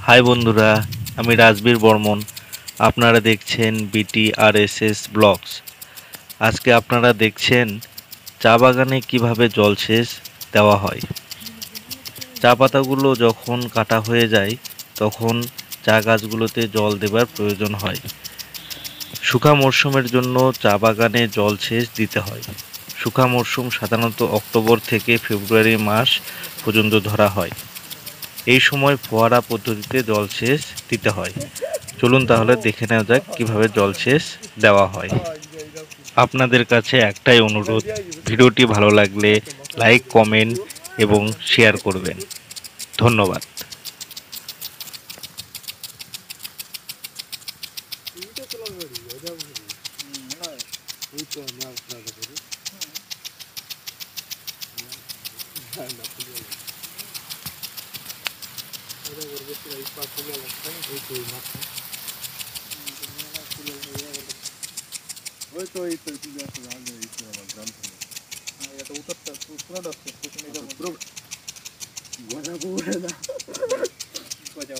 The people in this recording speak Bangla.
হাই বন্ধুরা, আমি রাজবীর বর্মন। আপনারা দেখছেন BTRSS ব্লগস। আজকে আপনারা দেখছেন চা বাগানে কিভাবে জলসেচ দেওয়া হয়। চা পাতাগুলো যখন কাটা হয়ে যায় তখন চা গাছগুলোতে জল দেবার প্রয়োজন হয়। শুষ্ক মরশুমের জন্য চা বাগানে জলসেচ দিতে হয়। শুষ্ক মরশুম সাধারণত অক্টোবর থেকে ফেব্রুয়ারি মাস পর্যন্ত ধরা হয়। এই সময় ফোয়ারা পদ্ধতিতে জলসেচ দিতে হয়। চলুন তাহলে দেখে নেওয়া যাক কিভাবে জলসেচ দেওয়া হয়। আপনাদের কাছে একটাই অনুরোধ, ভিডিওটি ভালো লাগলে লাইক, কমেন্ট এবং শেয়ার করবেন। ধন্যবাদ। ওই তো এই তো তুই আসলে আগে এই তো আমার গ্রাম থেকে এটা উত্তরটা পুরোটা পুরো গজা পুরো না গজা